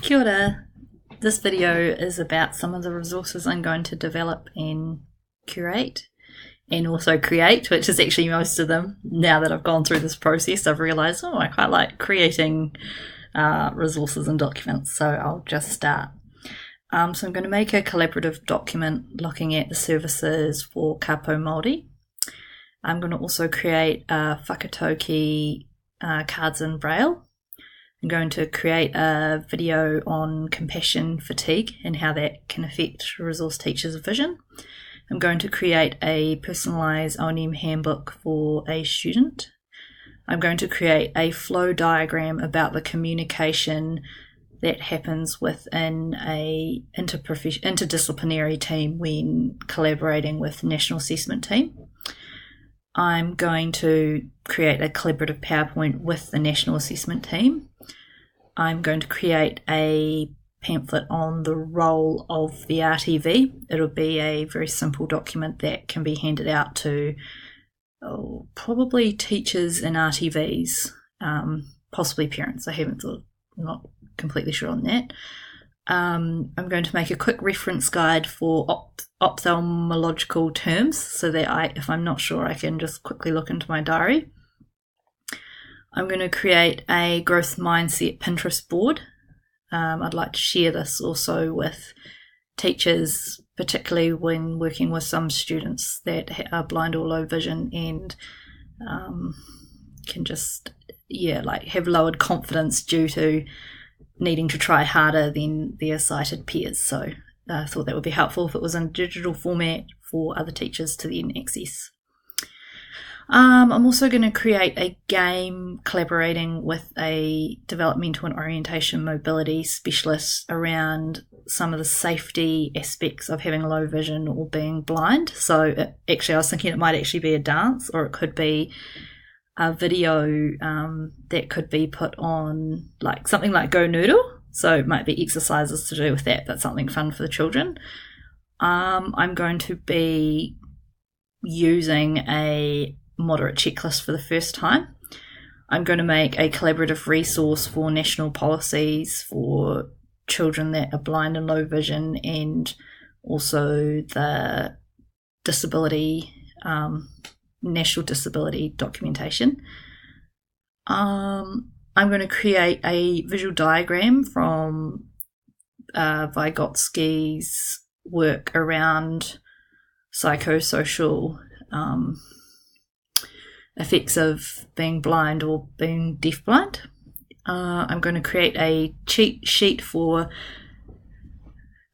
Kia ora. This video is about some of the resources I'm going to develop and curate and also create, which is actually most of them. Now that I've gone through this process, I've realised, I quite like creating resources and documents, so I'll just start. So I'm going to make a collaborative document looking at the services for Kapo Māori. I'm going to also create whakatauki cards in Braille. I'm going to create a video on compassion fatigue and how that can affect resource teachers' vision. I'm going to create a personalised O&M handbook for a student. I'm going to create a flow diagram about the communication that happens within a interdisciplinary team when collaborating with the National Assessment team. I'm going to create a collaborative PowerPoint with the National Assessment team. I'm going to create a pamphlet on the role of the RTV. It'll be a very simple document that can be handed out to probably teachers and RTVs, possibly parents. I'm not completely sure on that. I'm going to make a quick reference guide for ophthalmological terms so that if I'm not sure, I can just quickly look into my diary. I'm going to create a growth mindset Pinterest board. I'd like to share this also with teachers, particularly when working with some students that are blind or low vision and can just have lowered confidence due to needing to try harder than their sighted peers. So I thought that would be helpful if it was in a digital format for other teachers to then access. I'm also going to create a game collaborating with a developmental and orientation mobility specialist around some of the safety aspects of having low vision or being blind. So I was thinking it might actually be a dance, or it could be a video that could be put on something like Go Noodle. So it might be exercises to do with that, but something fun for the children. I'm going to be using a moderate checklist for the first time. I'm going to make a collaborative resource for national policies for children that are blind and low vision, and also the disability, national disability documentation. I'm going to create a visual diagram from Vygotsky's work around psychosocial effects of being blind or being deafblind. I'm going to create a cheat sheet for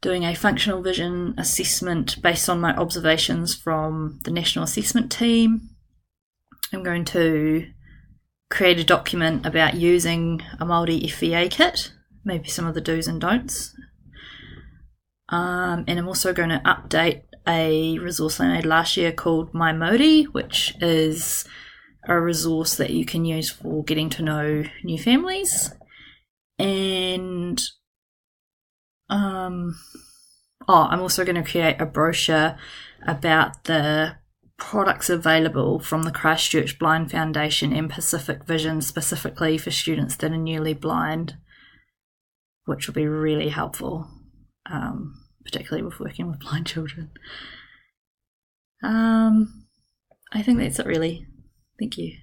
doing a functional vision assessment based on my observations from the National Assessment team. I'm going to create a document about using a Māori FVA kit, maybe some of the do's and don'ts. And I'm also going to update a resource I made last year called My Māori, which is a resource that you can use for getting to know new families. And I'm also going to create a brochure about the products available from the Christchurch Blind Foundation and Pacific Vision, specifically for students that are newly blind, which will be really helpful, particularly with working with blind children. I think that's it really. Thank you.